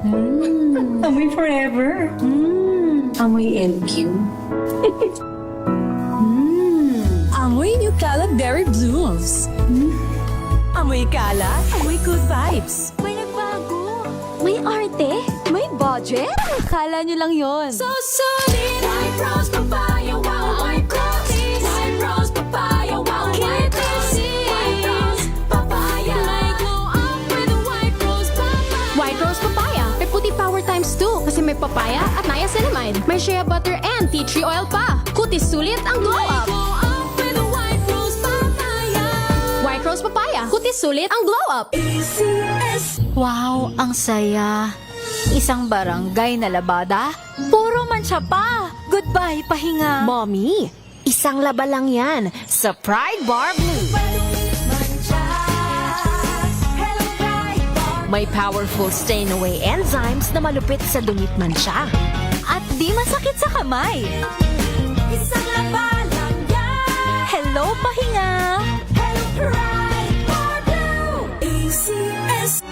Amoy forever. Amoy LQ. Amoy Nucala Berry Blooms. Amoy Kala, amoy good vibes. May nagbago. May arte. May budget. Akala nyo lang yon. So solid, White Rose Papaya, wow, White Rose. White Rose Papaya, wow, White Rose. White Rose Papaya. May glow up with a White Rose Papaya. White Rose Papaya. May puti power times 2 kasi may papaya at niacinamide. May shea butter and tea tree oil pa. Kutis sulit ang glow May up. glow up with a White Rose Papaya. White Rose Papaya. Kutis sulit ang glow up. ACS. Wow, ang saya. Isang barangay na labada, puro mancha pa. Goodbye, pahinga. Mommy, isang laba lang yan sa Pride Bar Blue. May powerful stain-away enzymes na malupit sa dungit mancha. At di masakit sa kamay. Isang laba lang yan. Hello, pahinga. Hello, Pride Bar Blue. ACS.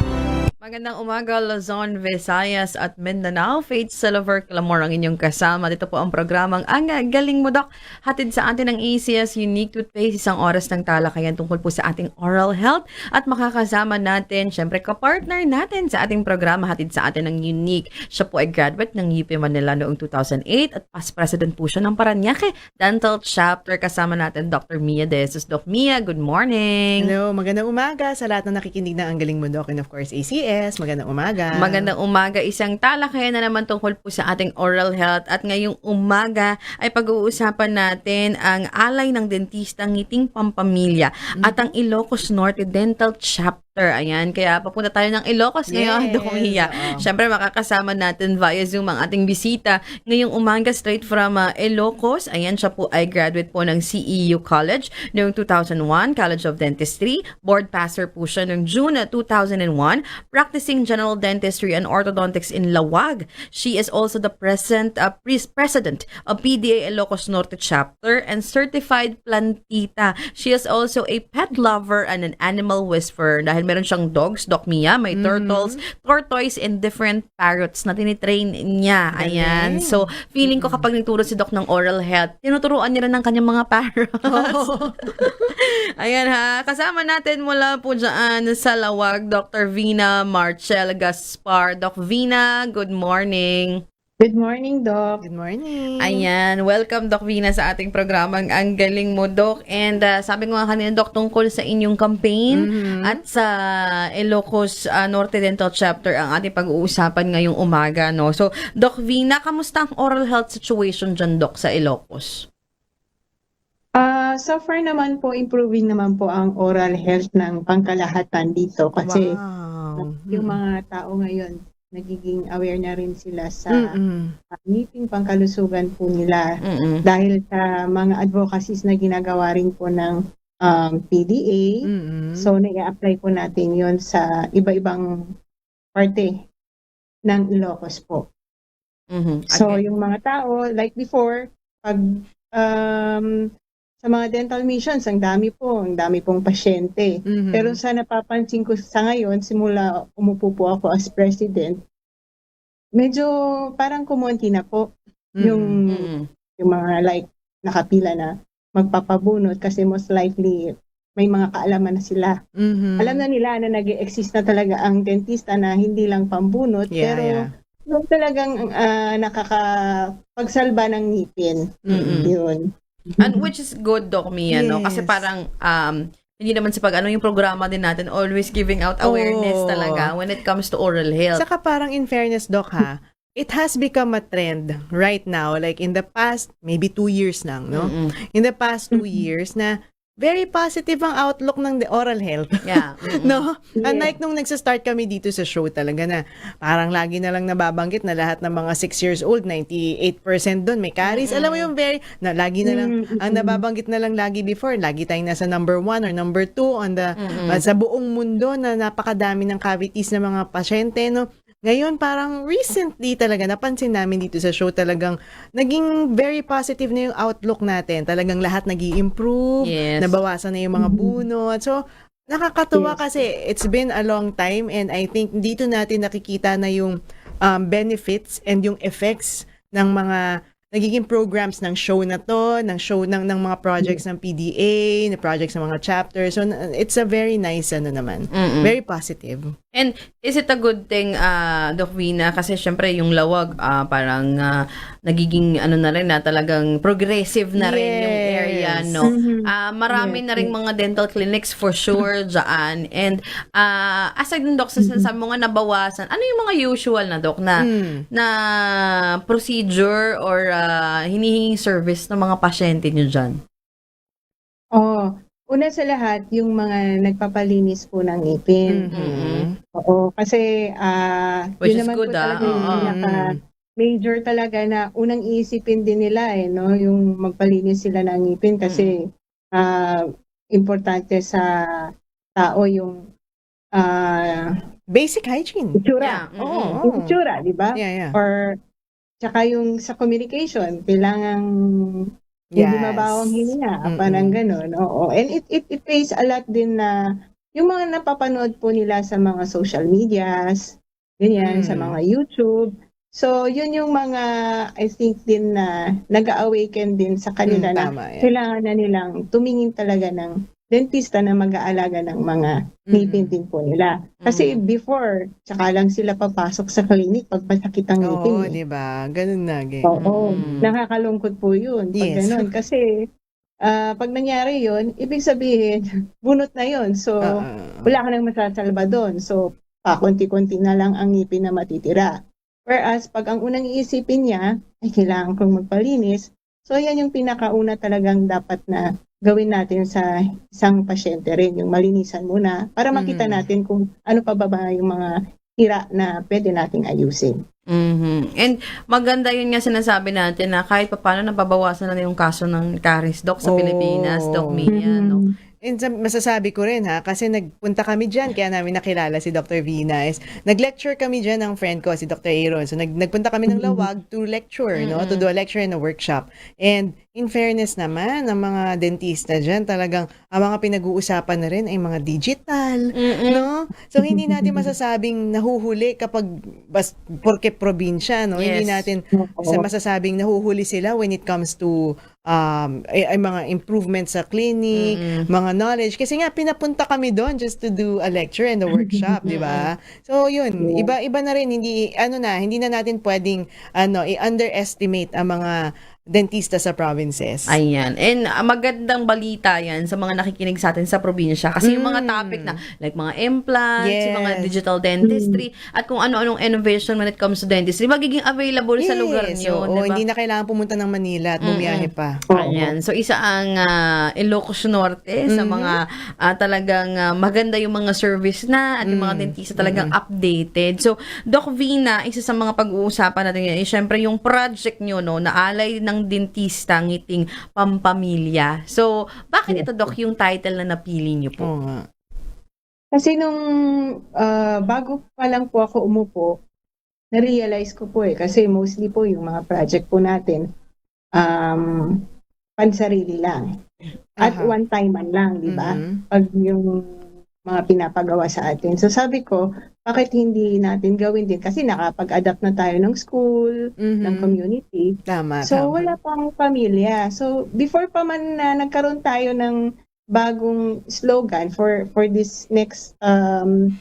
Magandang umaga, Luzon, Visayas at Mindanao. Faith Silver Clamor ang inyong kasama. Dito po ang programang Ang Galing Mo, Doc. Hatid sa atin ng ACS Unique Toothpaste. Isang oras ng talakayan tungkol po sa ating oral health. At makakasama natin, syempre, kapartner natin sa ating programa. Hatid sa atin ng Unique. Siya po ay graduate ng UP Manila noong 2008 at past president po siya ng Paranaque Dental Chapter. Kasama natin Dr. Mia De Jesus. Doc Mia, good morning. Hello, magandang umaga sa lahat na nakikinig ng Ang Galing Mo, Doc, and of course ACS. Magandang umaga. Magandang umaga. Isang talakayan na naman tungkol po sa ating oral health. At ngayong umaga ay pag-uusapan natin ang alay ng dentista Ngiting Pampamilya at ang Ilocos Norte Dental Chapter. Ayan, kaya papunta tayo ng Ilocos ngayon, Doc Mia. Siyempre, makakasama natin via Zoom ang ating bisita. Ngayong umaga, straight from Ilocos. Ayan, siya po ay graduate po ng CEU College noong 2001, College of Dentistry. Board passer po siya noong June 2001, practicing general dentistry and orthodontics in Lawag. She is also the president of PDA Ilocos Norte Chapter and certified plantita. She is also a pet lover and an animal whisperer dahil meron siyang dogs, Doc Mia, may turtles, tortoise, and different parrots na tinitrain niya. Ayan. So, feeling ko kapag nagturo si Doc ng oral health, tinuturuan niya rin ng kanyang mga parrots. Ayan ha. Kasama natin mula po dyan sa Lawag, Dr. Vina Marcel Gaspar. Doc Vina, good morning. Good morning, Doc. Good morning. Ayan, welcome Doc Vina sa ating programang Ang Galing Mo, Doc. And sabi ko nga kanina, Doc, tungkol sa inyong campaign at sa Ilocos Norte Dental Chapter ang ating pag-uusapan ngayong umaga, no? So, Doc Vina, kamusta ang oral health situation dyan, Doc, sa Ilocos? So far naman po, improving naman po ang oral health ng pangkalahatan dito kasi Wow. yung mga tao ngayon, nagiging aware na rin sila sa meeting pangkalusugan po nila dahil sa mga advocacies na ginagawa rin po ng PDA. So, nai-apply po natin yon sa iba-ibang parte ng Ilocos po. So, Okay. yung mga tao, like before, pag sa mga dental missions, ang dami pong pasyente. Pero sa napapansin ko sa ngayon, simula umupo po ako as president, medyo parang kumonti na po yung mga like nakapila na magpapabunot kasi most likely may mga kaalaman na sila. Alam na nila na nag-exist na talaga ang dentista na hindi lang pambunot, pero yung talagang nakakapagsalba ng ngipin. Yun. And which is good, Doc Mia, no? Kasi Yes. parang hindi naman sa yung programa din natin, always giving out awareness talaga when it comes to oral health. Saka parang in fairness, Doc, ha, it has become a trend right now, like in the past, maybe 2 years lang, no? In the past 2 years na very positive ang outlook ng the oral health. Yeah. No? Unlike nung nagsa-start kami dito sa show talaga na parang lagi na lang nababanggit na lahat ng mga 6 years old, 98% doon may caries. Alam mo yung lagi na lang, ang nababanggit na lang lagi before, lagi tayong nasa number 1 or number 2 on the, sa buong mundo na napakadami ng cavities ng mga pasyente, no? Ngayon, parang recently talaga, napansin namin dito sa show talagang naging very positive na yung outlook natin. Talagang lahat nag-i-improve, Yes. nabawasan na yung mga bunot. So, nakakatuwa kasi it's been a long time and I think dito natin nakikita na yung benefits and yung effects ng mga nagiging programs ng show na to, ng mga projects ng PDA, ng projects ng mga chapters. So, it's a very nice, naman. Very positive. And is it a good thing, Doc Vina? Kasi syempre yung lawag, parang nagiging na rin na talagang progressive na rin yung area, no? Marami na rin mga dental clinics for sure dyan. And aside ng Doc, sa sinasabi mo nga nabawasan, ano yung mga usual na Doc na procedure or hinihinging service ng mga pasyente nyo dyan? Una sa lahat, yung mga nagpapalinis po ng ngipin. Oo, kasi Which yun is naman good, po talaga yung pinaka-major talaga na unang iisipin din nila no? Yung magpalinis sila ng ngipin kasi importante sa tao yung Basic hygiene. itsura. Yeah, Yung itsura, di ba? Yeah. Or tsaka yung sa communication, kailangang hindi mabawang hininga, parang gano'n. Oo. And it pays a lot din na yung mga napapanood po nila sa mga social medias, ganyan, sa mga YouTube. So, yun yung mga, I think din na nag-awaken din sa kanila na Tama, kailangan na nilang tumingin talaga ng dentista na mag-aalaga ng mga ngipin din po nila. Kasi before, tsaka lang sila papasok sa clinic pag masakit ang ngipin. Oo, di ba? Ganun na. Oo, nakakalungkot po yun. Pag Yes. ganun. Kasi pag nangyari yun, ibig sabihin, bunot na yun. So, wala ka nang masasalba doon. So, pakunti-kunti na lang ang ngipin na matitira. Whereas, pag ang unang iisipin niya, ay kailangan kong magpalinis. So, yan yung pinakauna talagang dapat na gawin natin sa isang pasyente rin, yung malinisan muna para makita natin kung ano pa ba yung mga tira na pwede nating ayusin. And maganda yun nga sinasabi natin na kahit paano nababawasan na yung kaso ng caries, Doc, sa Pilipinas, Doc Mia, no? And masasabi ko rin kasi nagpunta kami dyan, kaya namin nakilala si Dr. Vina. Nag-lecture kami dyan ng friend ko, si Dr. Aaron. So nagpunta kami ng Lawag to lecture, to do a lecture and a workshop. And in fairness naman, ang mga dentista dyan, talagang ang mga pinag-uusapan na rin ay mga digital, no? So hindi natin masasabing nahuhuli kapag porke probinsya, no? Yes. Hindi natin masasabing nahuhuli sila when it comes to ay mga improvements sa clinic, mga knowledge. Kasi nga, pinapunta kami doon just to do a lecture and a workshop, di ba? So, yun. Iba na rin. Hindi na natin pwedeng i-underestimate ang mga dentista sa provinces. Ayan. And magandang balita yan sa mga nakikinig sa atin sa probinsya. Kasi yung mga topic na like mga implants, yung mga digital dentistry, at kung ano-anong innovation when it comes to dentistry, magiging available sa lugar nyo. Oo, diba? hindi na kailangan pumunta ng Manila at bumiyahe pa. Ayan. So, isa ang Ilocos Norte sa mga talagang maganda yung mga service na at yung mga dentista talagang updated. So, Doc Vina, isa sa mga pag-uusapan natin yan, syempre yung project nyo, no, na alay ng dentista ngiting pampamilya. So, bakit ito, Doc, yung title na napili nyo po? Oo nga. Kasi nung bago pa lang po ako umupo, na-realize ko po kasi mostly po yung mga project po natin, pansarili lang. At one time man lang, di ba? Pag yung mga pinapagawa sa atin. So sabi ko, bakit hindi natin gawin din? Kasi nakapag-adapt na tayo ng school, ng community. Tama. So wala pang pamilya. So before pa man na nagkaroon tayo ng bagong slogan for this next term,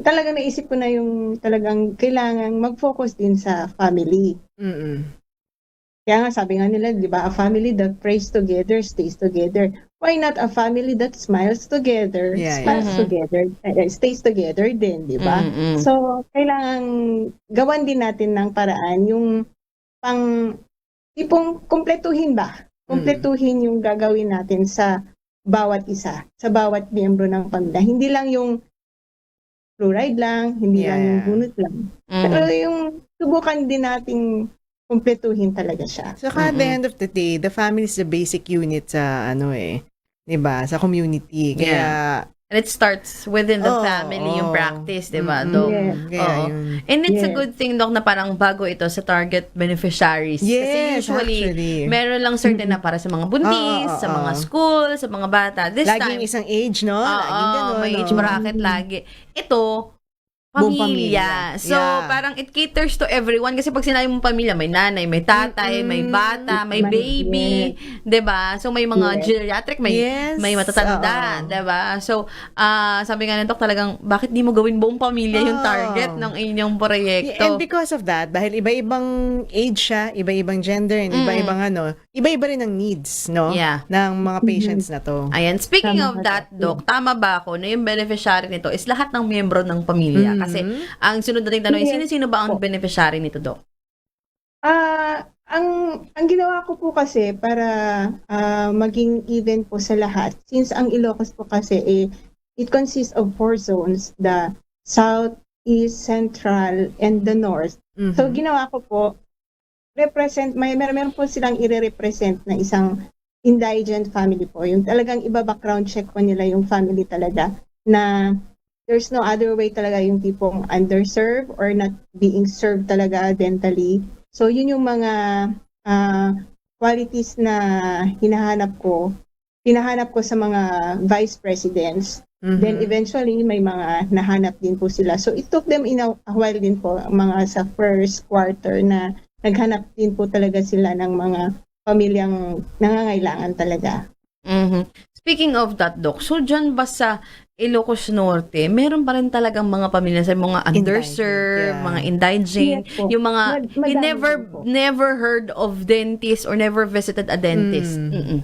talagang naisip ko na yung talagang kailangan mag-focus din sa family. Kaya nga sabi nga nila, di ba, a family that prays together stays together. Why not a family that smiles together, together, stays together din, di ba? So, kailangan gawan din natin ng paraan yung tipong kumpletuhin ba? Kumpletuhin yung gagawin natin sa bawat isa, sa bawat miyembro ng pamilya. Hindi lang yung fluoride lang, hindi lang yung bunot lang. Pero yung subukan din nating kumpletuhin talaga siya. So, at the end of the day, the family is the basic unit sa diba, sa community. Kaya, And it starts within the family, yung practice, diba, Doc? kaya Oo. And it's a good thing, Doc, na parang bago ito sa target beneficiaries. Yes, kasi usually, actually. meron lang certain na para sa mga buntis, sa mga school, sa mga bata. This laging time, isang age, no? Laging ganun. may age bracket lagi. Ito, Buong pamilya. pamilya. So, Yeah. parang it caters to everyone. Kasi pag sinabi mong pamilya, may nanay, may tatay, may bata, may baby. 'Di ba? So, may mga geriatric, may Yes. matatanda. Oo. 'Di ba? So, sabi nga ng Dok, talagang, bakit di mo gawin buong pamilya yung target ng inyong proyekto? And because of that, dahil iba-ibang age siya, iba-ibang gender, and iba-ibang iba-iba rin ang needs, no? Yeah. Ng mga patients na to. Ayan, speaking Tama of ka, that, Doc, tama ba ako na yung beneficiary nito is lahat ng miyembro ng pamilya? Kasi ang sunod nating tanong, Yes. sino-sino ba ang beneficiary nito, Doc? Ang ginawa ko po kasi para maging even po sa lahat, since ang Ilocos po kasi it consists of 4 zones, the South, East, Central, and the North. Mhm. So ginawa ko po, meron po silang i-represent na isang indigent family po. Yung talagang iba-background check po nila yung family talaga na there's no other way talaga yung tipong underserved or not being served talaga dentally. So yun yung mga qualities na hinahanap ko sa mga vice presidents. Then eventually may mga nahanap din po sila. So it took them in a while din po, mga sa first quarter na naghanap din po talaga sila ng mga pamilyang nangangailangan talaga. Mhm. Speaking of that, Doc, so dyan ba sa Ilocos Norte, meron pa rin talagang mga pamilya sa mga underserved, yeah. mga indigent, Yes po. yung mga you Madami din po. never heard of dentist or never visited a dentist. Mm-mm.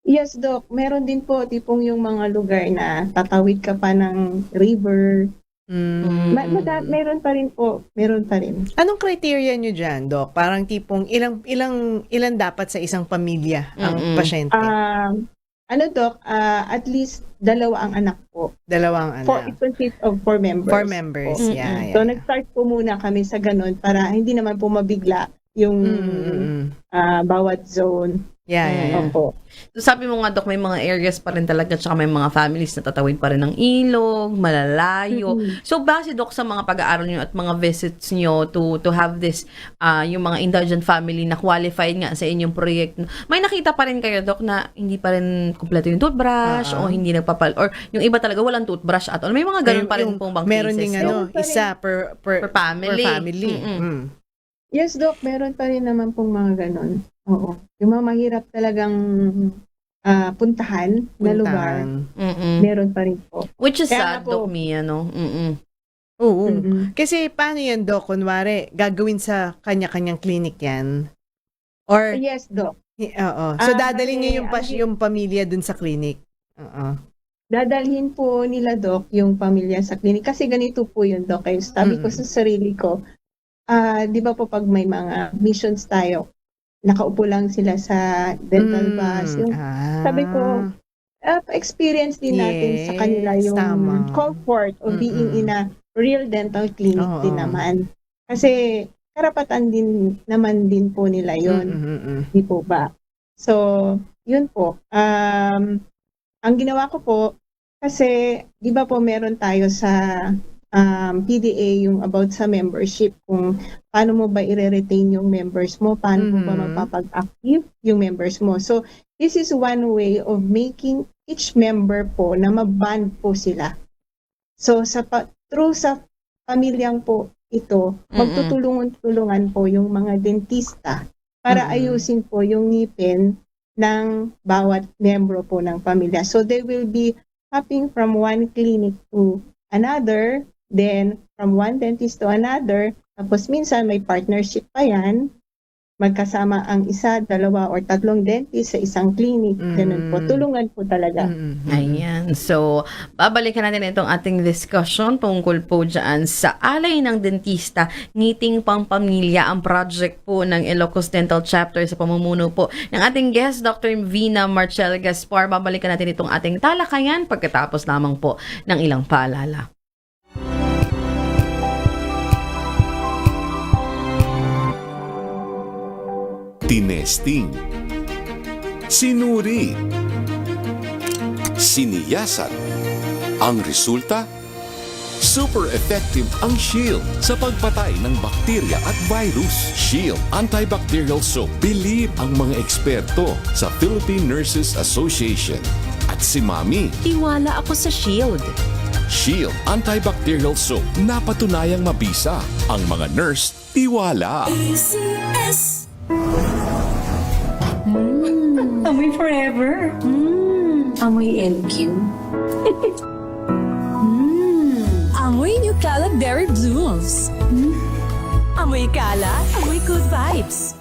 Yes, Doc. Meron din po tipong yung mga lugar na tatawid ka pa ng river. Meron pa rin po. Meron pa rin. Anong criteria nyo dyan, Doc? Parang tipong ilan dapat sa isang pamilya ang pasyente? Doc, at least 2 ang anak po. 2 ang It consists of 4 members. 4 members, po. yeah. So, nag-start po muna kami sa ganun para hindi naman po mabigla yung bawat zone. Yeah. Opo. So sabi mo nga, Doc, may mga areas pa rin talaga tsaka may mga families na tatawid pa rin ng ilog, malalayo. So base, Doc, sa mga pag-aaral nyo at mga visits nyo to have this, yung mga indigent family na qualified nga sa inyong proyekto, may nakita pa rin kayo, Doc, na hindi pa rin kumpleto yung toothbrush o hindi or yung iba talaga walang toothbrush at all. May mga ganun pa rin pong bang meron cases, ding Doc? isa per family. family. Yes, Doc. Meron pa rin naman pong mga ganun. Oo. Yung mga mahirap talagang puntahan na lugar, Mm-mm. meron pa rin po. Which is Kaya sad, po- Doc Mia, no? Mm-mm. Oo. Kasi paano yan, Doc? Kunwari, gagawin sa kanya-kanyang clinic yan? Or, Yes, Doc. oo. So, dadalhin niyo kasi yung pamilya dun sa clinic? Oo. Dadalhin po nila, Doc, yung pamilya sa clinic. Kasi ganito po yun, Doc. Kaya sabi ko sa sarili ko, di ba po pag may mga missions tayo, nakaupo lang sila sa dental bus. Yung, sabi ko, experience din natin sa kanila yung comfort of being in a real dental clinic din naman. Kasi karapatan din naman din po nila yun. Di po ba? So, yun po. Ang ginawa ko po, kasi di ba po meron tayo sa PDA yung about sa membership, kung paano mo ba i-retain yung members mo, paano mo ba mapapag-active yung members mo. So, this is one way of making each member po na maband po sila. So, through sa pamilyang po ito, magtutulungan-tulungan po yung mga dentista para ayusin po yung ngipin ng bawat membro po ng pamilya. So, they will be hopping from one clinic to another, then from one dentist to another, tapos minsan may partnership pa yan, magkasama ang 1, 2, or 3 dentist sa isang clinic, ganun po, tulungan po talaga. Ayan. So, babalikan natin itong ating discussion tungkol po dyan sa Alay ng Dentista, Ngiting Pampamilya, ang project po ng Ilocos Dental Chapter sa pamumuno po ng ating guest, Dr. Vina Marchel Gaspar. Babalikan natin itong ating talakayan pagkatapos lamang po ng ilang paalala. Tinesting, sinuri, siniyasan. Ang resulta? Super effective ang Shield sa pagpatay ng bakterya at virus. Shield Antibacterial Soap. Believe ang mga eksperto sa Philippine Nurses Association. At si Mami. Tiwala ako sa Shield. Shield Antibacterial Soap. Napatunayang mabisa. Ang mga nurse, tiwala. Amoy forever. Amoy LQ. Amoy New Caleb Berry Blooms. Amoy kala, amoy good vibes.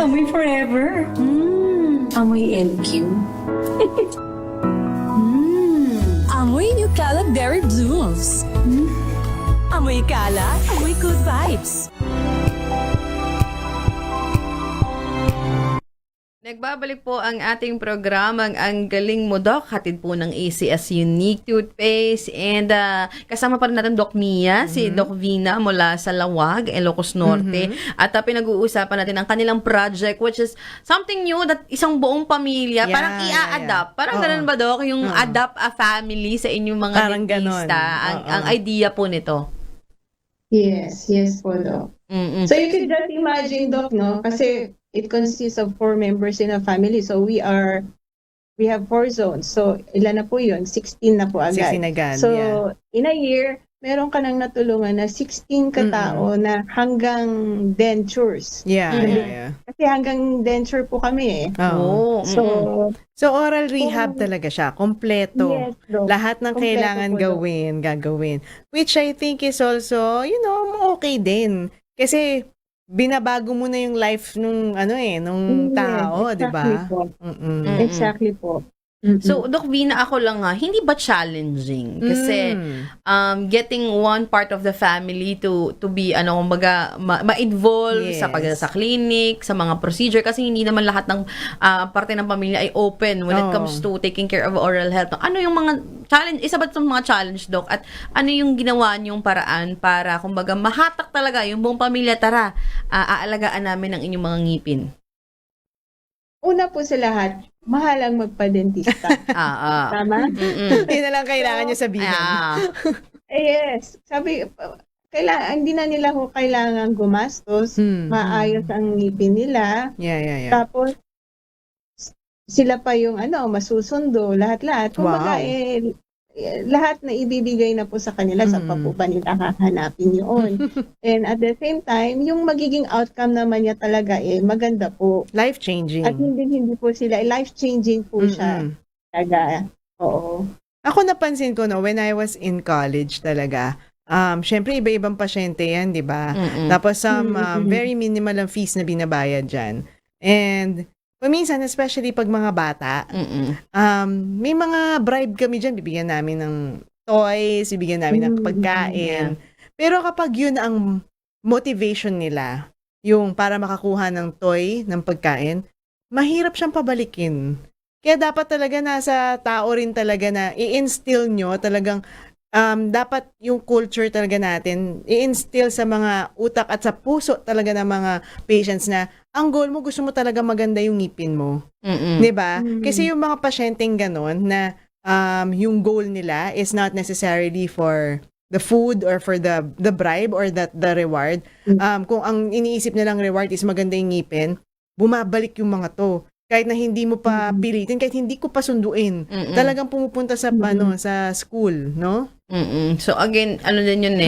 Amoy forever. Amoy LQ. Amoy New Caleb Berry Blooms. Amoy kala, amoy good vibes. Nagbabalik po ang ating programang Ang Galing Mo, Doc. Hatid po ng ACS Unique Toothpaste. And kasama pa rin natin Doc Mia, si Doc Vina mula sa Lawag, Ilocos Norte. At pinag-uusapan natin ang kanilang project, which is something new that isang buong pamilya, parang i-adapt. Parang ganun ba, Doc? Yung adapt a family sa inyong mga Parang dentista. Ang idea po nito. Yes po, Doc. Mm-mm. So you can just imagine, Doc, no? Kasi it consists of 4 members in a family. So we have 4 zones. So ilan na po yun? 16 na po agad. 16 agad, So yeah. in a year, meron ka nang natulungan na 16 katao na hanggang dentures. Yeah. Kasi hanggang denture po kami eh. Oo. Oh, So oral rehab talaga siya, kompleto. Yes, Doc. Lahat ng Kompleto kailangan po, Doc. gagawin. Which I think is also, okay din. Kasi binabago mo na yung life nung nung tao, 'di ba? Exactly po. Exactly po. So, Doc Vina, ako lang hindi ba challenging? Kasi getting one part of the family to be ma-involve Yes. sa clinic, sa mga procedure, kasi hindi naman lahat ng parte ng pamilya ay open when it comes to taking care of oral health. Ano yung mga challenge, isa ba itong mga challenge, Doc? At ano yung ginawa niyong paraan para kumbaga mahatak talaga yung buong pamilya, tara, aalagaan namin ang inyong mga ngipin? Una po sa lahat, mahalang magpa-dentista. Tama? Hindi na lang kailangan niya sabihin. Yes. Sabi, hindi na nila ho kailangan gumastos. Maayos ang ngipin nila. Yeah. Tapos, sila pa yung masusundo, lahat-lahat. Kumbaga, lahat na ibibigay na po sa kanila, sa pa po ba nila hahanapin yun. And at the same time, yung magiging outcome naman niya talaga maganda po. Life-changing. At hindi po sila, life-changing po siya. Talaga. Oo. Ako napansin ko when I was in college talaga, syempre iba-ibang pasyente yan, di ba? Tapos very minimal ang fees na binabayad dyan. And paminsan, especially pag mga bata, may mga bribe kami dyan. Bibigyan namin ng toys, bibigyan namin ng pagkain. Pero kapag yun ang motivation nila, yung para makakuha ng toy, ng pagkain, mahirap siyang pabalikin. Kaya dapat talaga nasa tao rin talaga na i-instill nyo talagang dapat yung culture talaga natin i-instill sa mga utak at sa puso talaga ng mga patients na ang goal mo, gusto mo talaga maganda yung ngipin mo. 'Di ba? Kasi yung mga pasyenteng ganon na yung goal nila is not necessarily for the food or for the bribe or the reward. Kung ang iniisip nilang reward is maganda yung ngipin, bumabalik yung mga to. Kahit na hindi mo pa pilitin, kahit hindi ko pa sunduin, talagang pumupunta sa sa school, no? So again, din yun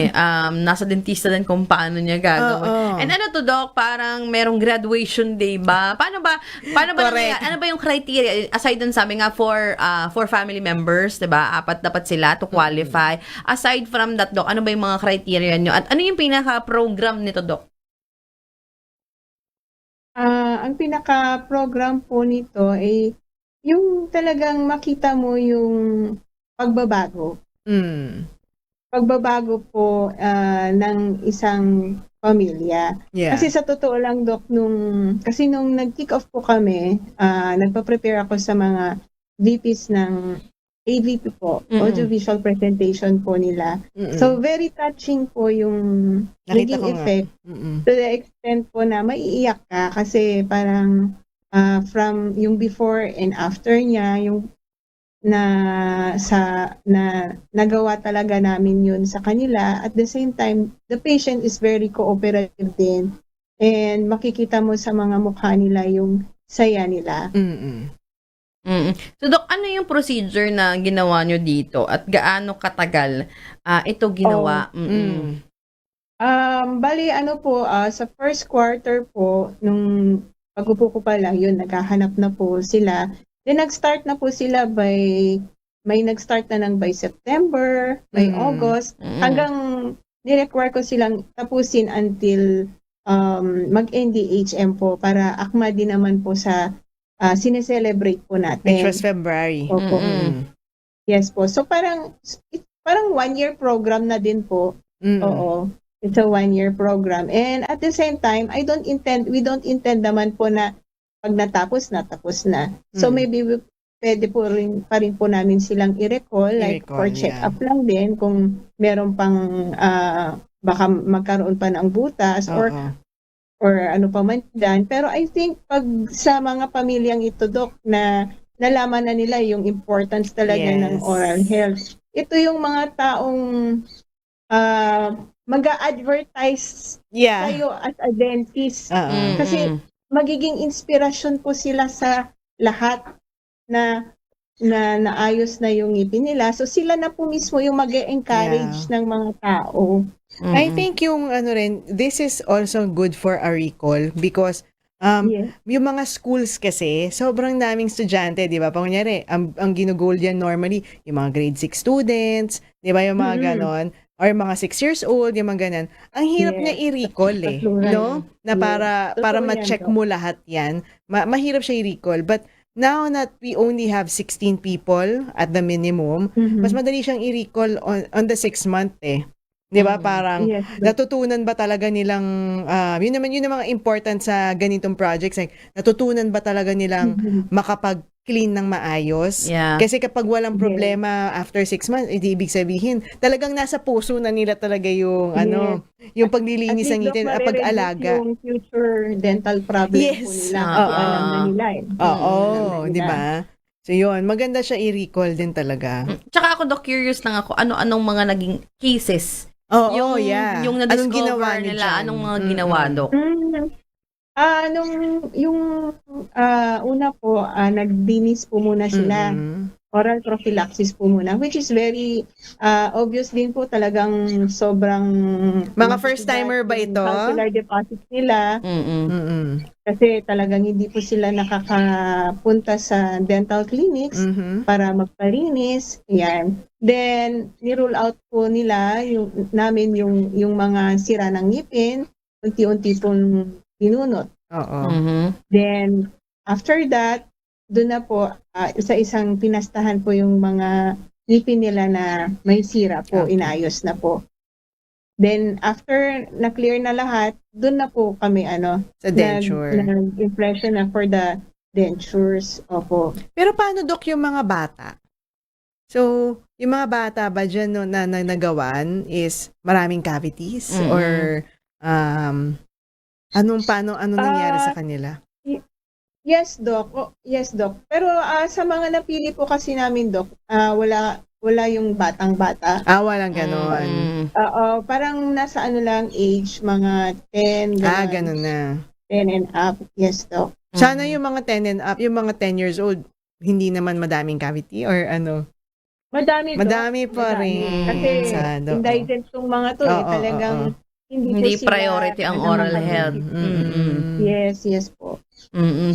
nasa dentista din kung paano niya gagawin. And to, Doc, parang merong graduation day ba? Paano ba ano ba yung criteria aside dun sabi nga for family members, 'di ba? 4 dapat sila to qualify. Aside from that, Doc, ano ba yung mga criteria niyo? At ano yung pinaka-program nito, Doc? Ang pinaka-program po nito ay yung talagang makita mo yung pagbabago. Pagbabago po ng isang pamilya. Yeah. Kasi sa totoo lang, Doc, nung nag-kick off po kami, nagpa-prepare ako sa mga VPs ng AVP po, audiovisual presentation po nila. So, very touching po yung Nakita naging ko nga. effect. To the extent po na maiiyak ka kasi parang from yung before and after niya, yung nagawa talaga namin yun sa kanila. At the same time, the patient is very cooperative din. and makikita mo sa mga mukha nila yung saya nila. Mm-mm. So, Dok, ano yung procedure na ginawa nyo dito at gaano katagal ito ginawa? Mm. Bali ano po, sa first quarter po, nung pag-upo ko pa lang, yun, naghahanap na po sila. Then nag-start na po sila may nag-start na by September, by August, hanggang ni-require ko silang tapusin until mag-NDHM po para akma din naman po sa sineselebrate po natin. Which was February. Opo. Mm. Yes po. So parang 1-year program na din po. Mm. Oo. It's a 1-year program. And at the same time, we don't intend naman po na pag natapos na, tapos na. So maybe pwede po pa rin po namin silang i-recall, like for check-up lang din kung meron pang baka magkaroon pa ng butas or ano pa man dyan. Pero I think pag sa mga pamilyang ito, Dok, na nalaman na nila yung importance talaga ng oral health, ito yung mga taong mag-a-advertise kayo as a dentist. Kasi magiging inspirasyon po sila sa lahat na naayos na yung ngipin nila. So sila na po mismo yung mag-encourage ng mga tao. I think yung this is also good for a recall because yung mga schools kasi, sobrang daming estudyante, di ba? Kunyari, ang ginugol yan normally, yung mga grade 6 students, di ba? Yung mga ganon, or mga 6 years old, yung mga ganon. Ang hirap niya i-recall no? Na para ma-check mo lahat yan. Mahirap siya i-recall. But now that we only have 16 people at the minimum, mas madali siyang i-recall on the 6th month Di ba? Parang natutunan ba talaga nilang yun naman yung mga important sa ganitong projects, like natutunan ba talaga nilang makapag-clean ng maayos? Kasi kapag walang problema after 6 months, ibig sabihin talagang nasa puso na nila talaga yung yung paglilinis ng ngipin at pag-alaga. Yung future dental problem po nila. Alam na nila di ba? So yun, maganda siya i-recall din talaga. Tsaka ako, Doc, curious lang ako, ano-anong mga naging cases? Yung Anong ginawa na-discover niyo nila, dyan? anong mga ginawa, Doc? Yung una po, nagdinis po muna sila. Oral prophylaxis po muna, which is very obvious din po, talagang sobrang mga first-timer ba ito? Calcular deposits nila. Kasi talagang hindi po sila nakakapunta sa dental clinics para magpalinis. Yan. Then, ni-rule out po nila namin yung mga sira ng ngipin, unti-unti pong pinunot. Then, after that, doon na po, isa-isang pinastahan po yung mga ngipin nila na may sira po, inayos na po. Then, after na-clear na lahat, doon na po kami, sa denture. Nag-impression na for the dentures. Opo. Pero paano, Dok, yung mga bata? So, yung mga bata ba dyan na nagawan is maraming cavities? Or, anong nangyari sa kanila? Yes, Doc. Yes, Doc. Pero sa mga napili po kasi namin, Doc, wala yung batang-bata. Walang ganon. Parang nasa lang age, mga 10. Ganon na. 10 and up. Yes, Doc. Sana yung mga 10 and up, yung mga 10 years old, hindi naman madaming cavity or ano? Madami pa rin. Kasi indigent yung mga to, talagang hindi po priority ang oral health. Yes po.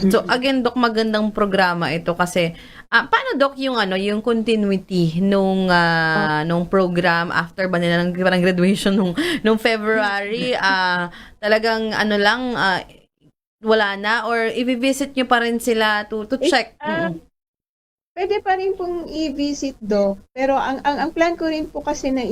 So again, Doc, magandang programa ito kasi paano, Doc, yung yung continuity nung program after ba nila ng parang graduation nung February, talagang wala na or i-visit nyo pa rin sila to check? Pwede pa rin pong i-visit, Doc. Pero ang plan ko rin po kasi na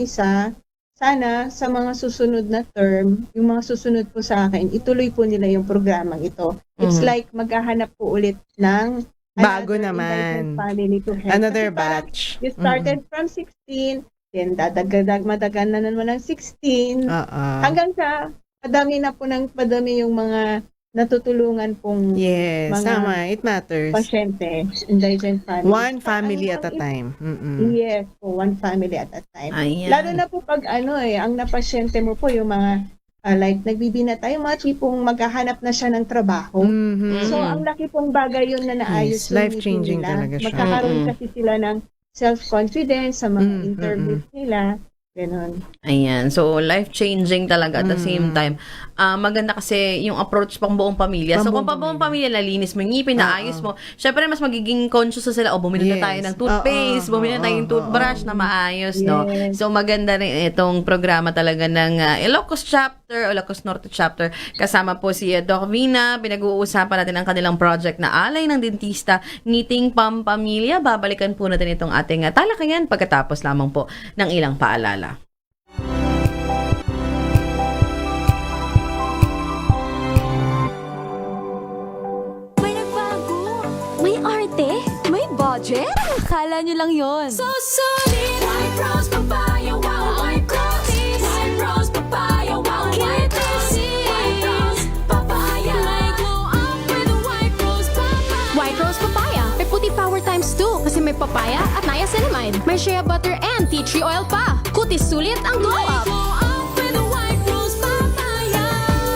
sana sa mga susunod na term, yung mga susunod po sa akin, ituloy po nila yung programang ito. It's like maghahanap po ulit ng bago naman. Family to help. Another batch. You started from 16, then madagan na naman ng 16, hanggang sa padami yung mga natutulungan pong mga tama, it matters. Pasyente, indigent family. One family at a time. Yes, po, one family at a time. Ayan. Lalo na po pag ang napasyente mo po yung mga like nagbibinata, yung mga tipong maghahanap na siya ng trabaho. So, ang laki pong bagay yun na naayos Yes, yung life-changing meeting nila. talaga siya. Magkakaroon kasi sila ng self-confidence sa mga interviews nila. Ganon. Ayan. So, life-changing talaga at the same time. Maganda kasi yung approach pang buong pamilya. So, kung pa buong pamilya, nalinis mo yung ngipin, naayos mo, syempre mas magiging conscious na sila, bumili na tayo ng toothpaste, bumili na tayo ng toothbrush na maayos, no? So, maganda rin itong programa talaga ng Ilocos Chapter o Ilocos Norte Chapter. Kasama po si Doc Vina. Pinag-uusapan natin ang kanilang project na Alay ng Dentista, Ngiting Pampamilya. Babalikan po natin itong ating talakayan pagkatapos lamang po ng ilang paalala. May nagbago. May arte. May budget. Akala nyo lang yon. So solid. White rose papaya, wow, white rose. White rose papaya, wow, white rose. White rose papaya. May glow up with a white rose papaya. White Rose Papaya. May puti power times 2 kasi may papaya at niacinamide. May shea butter and tea tree oil pa. Kutis sulit ang glow up. Glow up with a white rose papaya.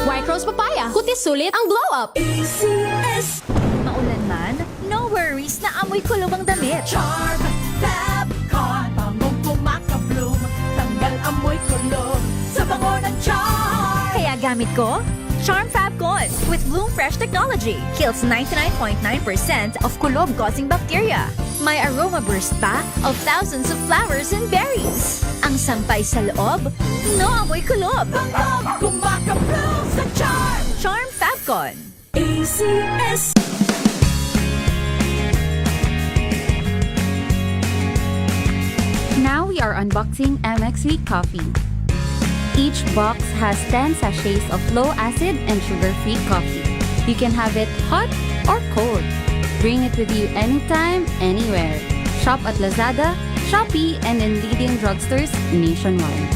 White Rose Papaya. Kutis sulit ang glow up. ACS. Maulan man, no worries na amoy kulong ang damit. Charm Fabcon. Bangong kumaka-bloom. Tanggal amoy kulog sa bango ng charm. Kaya gamit ko, Charm Fabcon with Bloom Fresh Technology. Kills 99.9% of kulob-causing bacteria. May aroma burst pa of thousands of flowers and berries. Ang sampay sa loob, no amoy kulob. Bangong kumaka-bloom sa charm. Charm Fabcon. ACS. Now we are unboxing MX3 coffee. Each box has 10 sachets of low-acid and sugar-free coffee. You can have it hot or cold. Bring it with you anytime, anywhere. Shop at Lazada, Shopee, and in leading drugstores nationwide.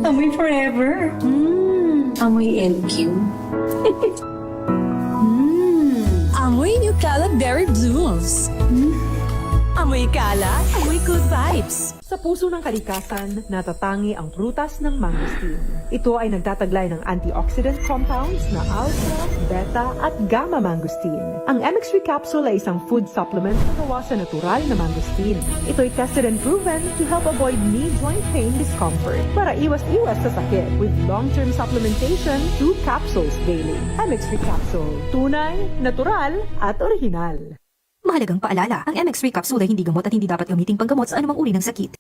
Amoy forever. Amoy LQ. Amoy New Calad Berry Blooms. Amoy kalat, amoy good vibes. Sa puso ng kalikasan, natatangi ang prutas ng mangosteen. Ito ay nagtataglay ng antioxidant compounds na alpha, beta at gamma mangosteen. Ang MX3 capsule ay isang food supplement na gawa sa natural na mangosteen. Ito ay tested and proven to help avoid knee joint pain discomfort para iwas-iwas sa sakit with long-term supplementation 2 capsules daily. MX3 capsule, tunay, natural at original. Mahalagang paalala, ang MX3 capsule ay hindi gamot at hindi dapat gamitin panggamot sa anumang uri ng sakit.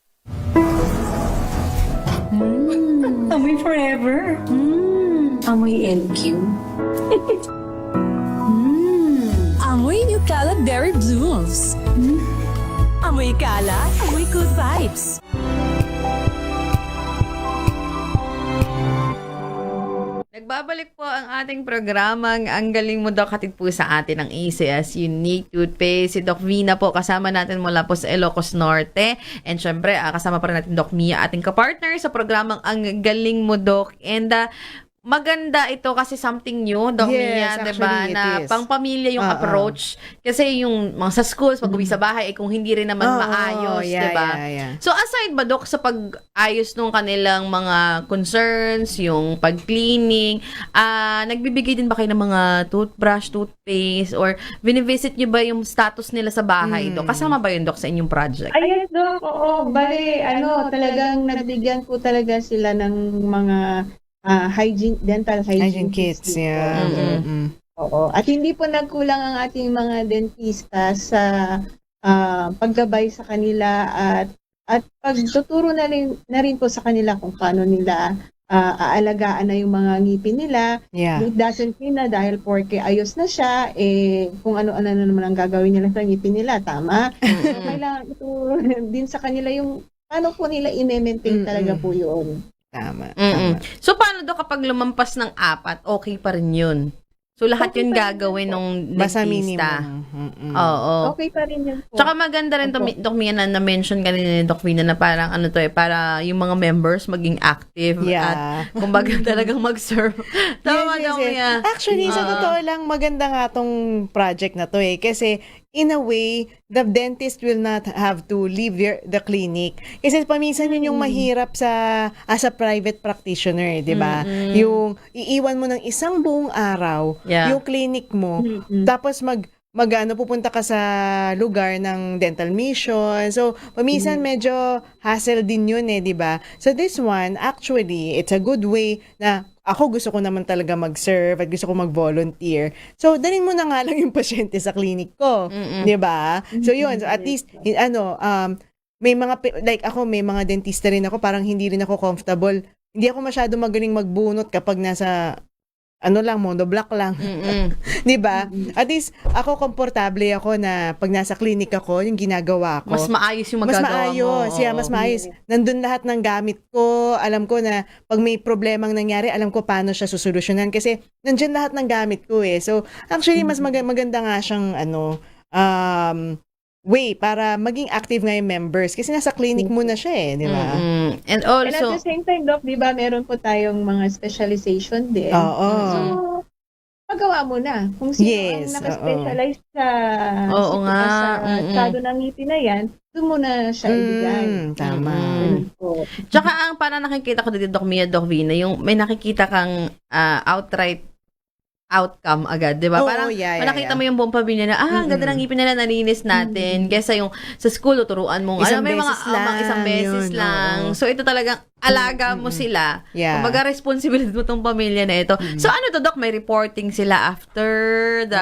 Amoy forever. Amoy LQ. Amoy New Calad Berry Blooms. Amoy kalat, amoy good vibes. Nagbabalik po ang ating programang Ang Galing Mo Doc, hatid po sa atin ng ACS Unique Toothpaste. Si Doc Vina po, kasama natin mula po sa Ilocos Norte. And syempre, kasama pa rin natin Doc Mia, ating kapartner sa programang Ang Galing Mo Doc. And maganda ito kasi something new, Doc Mia, diba? Na pang-pamilya yung approach. Kasi yung mga sa schools, pag uwi sa bahay, kung hindi rin naman maayos, diba? So, aside ba, Doc, sa pag-ayos nung kanilang mga concerns, yung pag-cleaning, nagbibigay din ba kayo ng mga toothbrush, toothpaste, or binivisit nyo ba yung status nila sa bahay, Doc? Kasama ba yun, Doc, sa inyong project? Ayun, Doc, oo. Bale, talagang nabigyan ko talaga sila ng mga dental hygiene kits. Yeah. Oo. At hindi po nagkulang ang ating mga dentista sa paggabay sa kanila at pagtuturo na rin po sa kanila kung paano nila aalagaan na yung mga ngipin nila. It doesn't mean na dahil porke ayos na siya, kung ano-ano na naman ang gagawin nila sa ngipin nila, tama? So, kailangan ito din sa kanila yung paano po nila i-maintain talaga po yun. Tama. So, paano do kapag lumampas ng 4, okay pa rin yun? So, lahat yun gagawin ng dentista. Oo. Okay pa rin yun po. Tsaka maganda rin, Doc Mia, na-mention kanina ni Doc Vina na parang para yung mga members maging active at kumbaga talagang mag-serve. Tama, Doc Mia. Actually, sa totoo lang, maganda nga tong project na to kasi in a way, the dentist will not have to leave the clinic. Kasi paminsan yun yung mahirap as a private practitioner, di ba? Yung iiwan mo ng isang buong araw, yung clinic mo, tapos pupunta ka sa lugar ng dental mission. So, paminsan medyo hassle din yun di ba? So, this one, actually, it's a good way na ako gusto ko naman talaga mag-serve at gusto ko mag-volunteer. So, dalhin mo na nga lang yung pasyente sa clinic ko. Di ba? So, yun. So, at least, may mga, like ako, may mga dentista rin ako, parang hindi rin ako comfortable. Hindi ako masyado magaling magbunot kapag nasa monoblock lang. Di ba? At least, ako komportable ako na pag nasa clinic ako, yung ginagawa ko. Mas maayos yung magagawa mo. Mas maayos. Nandun lahat ng gamit ko. Alam ko na pag may problemang nangyari, alam ko paano siya susolusyonan. Kasi, nandyan lahat ng gamit ko So, actually, mas maganda nga siyang, way para maging active nga yung members. Kasi nasa clinic muna siya di ba? And And at also, the same time, Doc, di ba, meron po tayong mga specialization din. Oo. So, magawa mo na. Kung sino Yes, ang nakaspecialize sa estado ng ngipin na yan, doon mo na siya ibigay. Tama. Ganun po. tsaka ang parang nakikita ko dito, Doc Mia, Doc Vina, yung may nakikita kang outright outcome agad, di ba? Oo, Parang nakita yeah. mo yung buong pamilya na, ang ganda ng ngipin nila, nalinis natin. Kesa yung sa school, tuturuan mo. Isang may mga beses lang, isang beses yun, lang. oo. So, ito talagang alaga mo sila. Yeah. Kumbaga, responsibility mo tong pamilya na ito. So, ano to, Doc? May reporting sila after the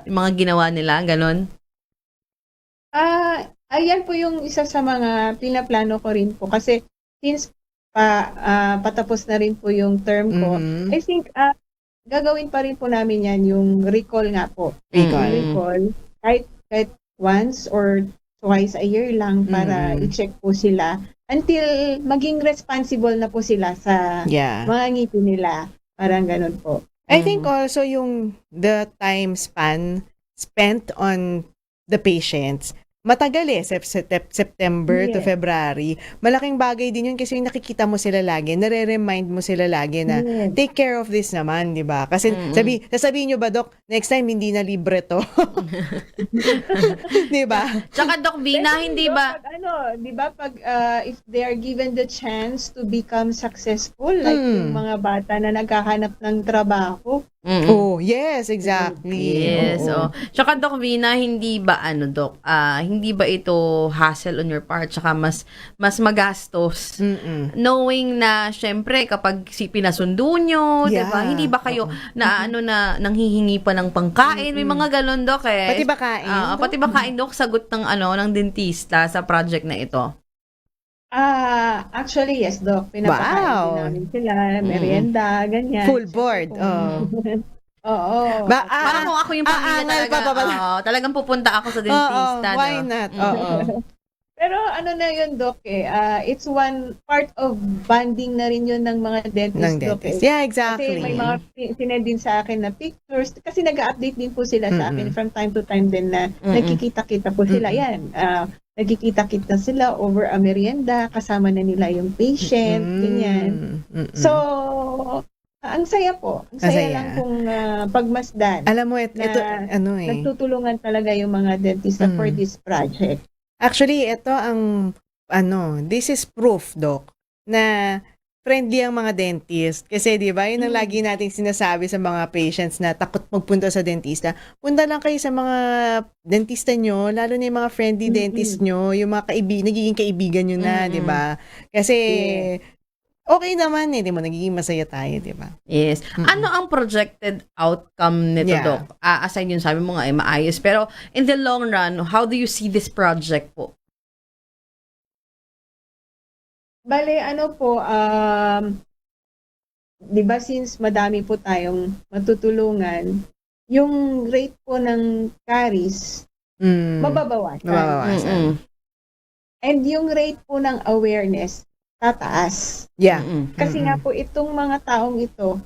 mga ginawa nila, ganon? Ayan po yung isa sa mga pinaplano ko rin po. Kasi, since patapos na rin po yung term ko, I think, gagawin pa rin po namin yan, yung recall nga po. Recall. Kahit once or twice a year lang para i-check po sila until maging responsible na po sila sa mga ngipin nila. Parang ganun po. I think also yung the time span spent on the patients, matagal September to February. Malaking bagay din yun kasi yung nakikita mo sila lagi, nare-remind mo sila lagi na take care of this naman, di ba? Kasi sasabihin nyo ba, Doc, next time hindi na libre to? Di ba? Tsaka, Doc Vina, hindi ba? Di ba, pag if they are given the chance to become successful, like yung mga bata na naghahanap ng trabaho. Oh, yes, exactly. Yes. Tsaka, Doc Vina, hindi ba Doc, hindi ba ito hassle on your part, tsaka mas magastos, knowing na syempre kapag pinasundo nyo, diba, hindi ba kayo na nanghihingi pa ng pangkain, may mga galon, Doc pati ba kain? Pati ba kain, Doc, sagot ng ng dentista sa project na ito? Actually, yes, Doc. Pinapakain din namin sila, merienda, ganyan. Full board. Oo. Parang kung ako yung pamilya talaga, talagang pupunta ako sa dentista. Why not? Pero na yun, Doc, it's one part of bonding na rin yun ng mga dentist, Doc. Yeah, exactly. Kasi may mga sinend din sa akin na pictures. Kasi nag-update din po sila sa akin from time to time din na nagkikita-kita po sila. Yan, nagkikita-kita sila over a merienda, kasama na nila yung patient, ganyan. So, ang saya po. Ang saya lang kung pagmasdan. Alam mo, ito, nagtutulungan talaga yung mga dentista for this project. Actually, ito ang, this is proof, Doc, na friendly ang mga dentist. Kasi, di ba, yun ang lagi nating sinasabi sa mga patients na takot magpunta sa dentista. Punta lang kayo sa mga dentista nyo, lalo na yung mga friendly dentist nyo, yung mga nagiging kaibigan nyo na, di ba? Kasi, okay naman di mo, nagiging masaya tayo, di ba? Yes. Ano ang projected outcome nito, Doc? Aside yun, sabi mo nga, maayos. Pero, in the long run, how do you see this project po? Bale, di ba since madami po tayong matutulungan, yung rate po ng caries, mababawasan. And yung rate po ng awareness, tataas. Yeah. Kasi nga po, itong mga taong ito,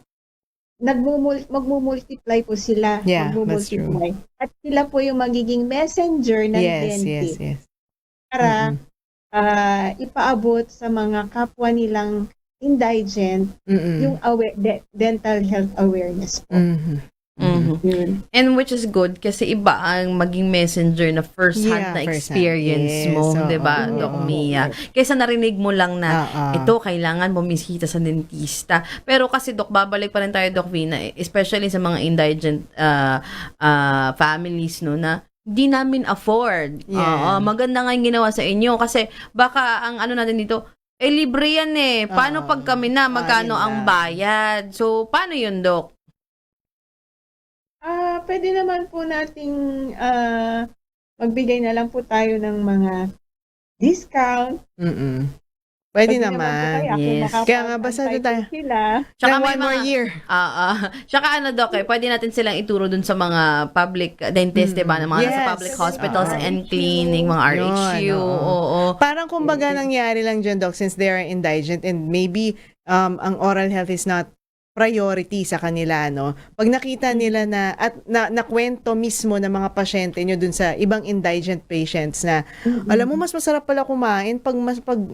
magmumultiply po sila. Yeah, that's true. At sila po yung magiging messenger ng dentist. Yes. Para ipaabot sa mga kapwa nilang indigent yung dental health awareness po. Yun. And which is good kasi iba ang maging messenger na first-hand na first-hand. experience Yes, mo, oo, 'di ba, oo, Doc oo. Mia? Kaysa narinig mo lang na ito kailangan bumisita sa dentista. Pero kasi Doc, babalik pa rin tayo Doc Vina, especially sa mga indigent families no na di namin afford. Yeah. Maganda nga yung ginawa sa inyo kasi baka ang ano natin dito libre yan Paano pag kami na magkano yun ang lang. bayad? So paano yun, Doc? Pwede naman po nating magbigay na lang po tayo ng mga discount. Pwede naman po naman. kaya kung Yes. Kaya nga, basta makapag-antay tayo. po sila. Tsaka Ng may one more mga- year. Tsaka Doc, pwede natin silang ituro dun sa mga public dentist, diba? Na mga nasa Yes. public hospitals Oo. and clinic, mga RHU. Yun, Oo. Parang kumbaga nangyari lang dyan, Doc, since they are indigent and maybe ang oral health is not priority sa kanila, no? Pag nakita nila na at nakwento mismo ng mga pasyente nyo dun sa ibang indigent patients na alam mo mas masarap pala kumain pag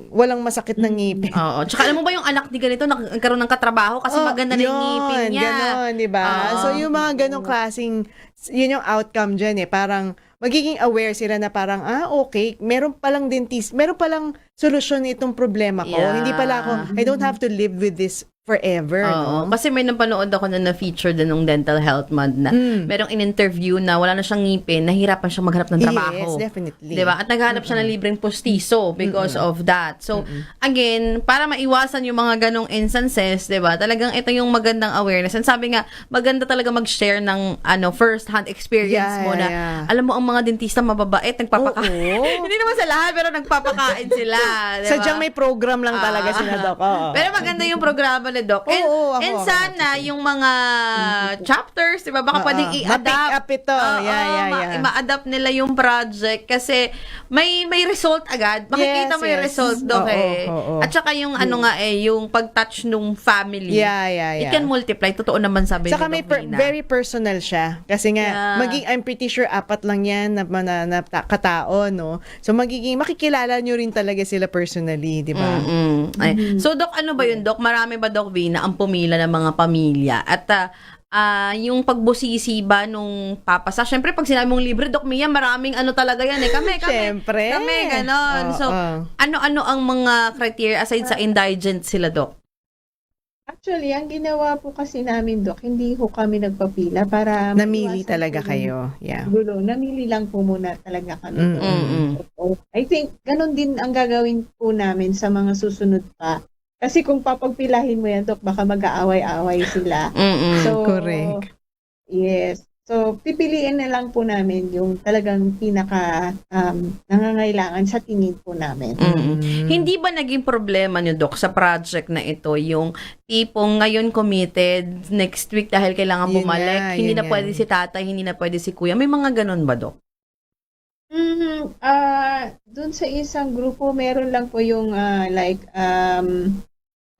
walang masakit ng ngipin. Oo. Tsaka alam mo ba yung anak ni ganito nagkaroon ng katrabaho kasi maganda na yung ngipin niya. Ganon, di ba? Oo. So, yung mga ganong klaseng, yun yung outcome dyan parang, magiging aware sila na parang, okay, meron palang dentist, meron palang solusyon itong problema ko. Yeah. Hindi pala ako, I don't have to live with this forever. Oo. No? Kasi may napanood ako na feature din ng Dental Health Month na merong in-interview na wala na siyang ngipin, nahirapan siyang maghanap ng trabaho. Yes, definitely. Diba? At naghahanap siya ng libreng postiso because of that. So, again, para maiwasan yung mga ganong instances, diba? Talagang ito yung magandang awareness. And sabi nga, maganda talaga mag-share ng first-hand experience Yeah, mo na, yeah. alam mo, ang mga dentista mababait, nagpapakain. Oo. Hindi naman sa lahat, pero nagpapakain sila. Diba? Sadyang may program lang talaga sila, Doc. Oo. Pero maganda yung programa ni Doc. And, Oo, ako, and ako. sana yung mga chapters, diba? Baka pwedeng i-adapt. Ma-pick up ito. Oo, Yeah. ma-adapt nila yung project kasi may result agad. Makikita mo yung Yes. result, Doc Oo. At saka yung yung pag-touch nung family. Yeah. It can multiply. Totoo naman sabi Saka ni may Doc Vina. very personal siya. Kasi nga, Yeah. I'm pretty sure 4 lang yan na katao, no? So, makikilala nyo rin talaga sila personally, di ba? Ay. So, Doc, ano ba yun, Doc? Marami ba, Doc Vina, ang pumila ng mga pamilya? At yung pagbusisi ba nung papasa? Siyempre, pag sinabi mong libre, Doc Mia, maraming talaga yan Kami, Siyempre. ganon. So, ano-ano ang mga criteria aside sa indigent sila, Doc? Actually, ang ginawa po kasi namin, Doc, hindi ho kami nagpapila para Namili maiwasan talaga po kayo. Yeah. gulo. Namili lang po muna talaga kami. So, I think, ganun din ang gagawin po namin sa mga susunod pa. Kasi kung papagpilahin mo yan, Doc, baka mag-aaway-aaway sila. So, Correct. Yes. So, pipiliin na lang po namin yung talagang pinaka nangangailangan sa tingin po namin. Hindi ba naging problema nyo, Doc, sa project na ito, yung tipong ngayon committed, next week dahil kailangan Yun bumalik, nga, hindi yun na nga. pwede si tatay, hindi na pwede si kuya. May mga ganun ba, Doc? Doon sa isang grupo, meron lang po yung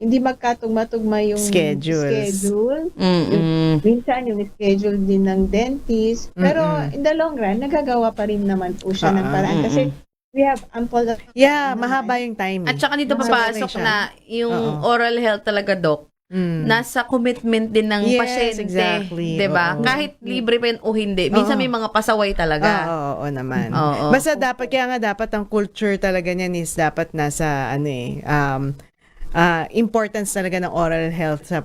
hindi magkatugma-tugma yung schedule. Minsan yung schedule din ng dentist. Pero in the long run, nagagawa pa rin naman po siya ng paraan. Kasi we have ample of Yeah, mahaba yung time. At saka dito Mahaba papasok siya. na yung oral health talaga, Doc. Nasa commitment din ng Yes, pasyente. exactly. Diba? Oo. Kahit libre pa yun o hindi. Minsan may mga pasaway talaga. Oo naman. Oo. Basta kaya nga dapat ang culture talaga niyan is dapat nasa importance talaga ng oral health sa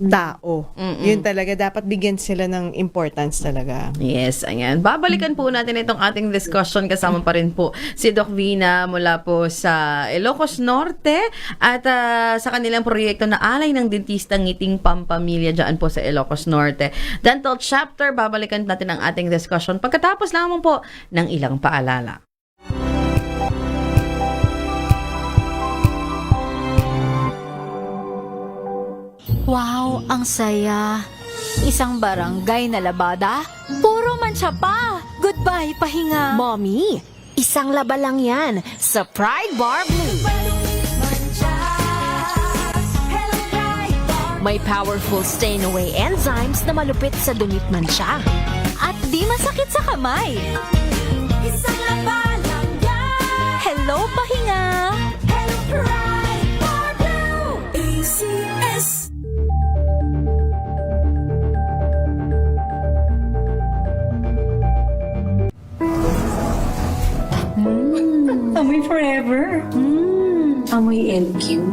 tao. Yun talaga, dapat bigyan sila ng importance talaga. Yes, ayan. Babalikan po natin itong ating discussion. Kasama pa rin po si Doc Vina mula po sa Ilocos Norte at sa kanilang proyekto na Alay ng Dentistang Ngiting Pampamilya dyan po sa Ilocos Norte. Dental Chapter, babalikan natin ang ating discussion pagkatapos lamang po ng ilang paalala. Wow, ang saya. Isang barangay na labada, puro mancha pa. Goodbye, pahinga. Mommy, isang laba lang yan sa Pride Bar Blue. May powerful stain-away enzymes na malupit sa dungit mansya. At di masakit sa kamay. Isang laba lang yan. Hello, pahinga. Hello, Pride Bar Blue. ACS. Amoy LQ.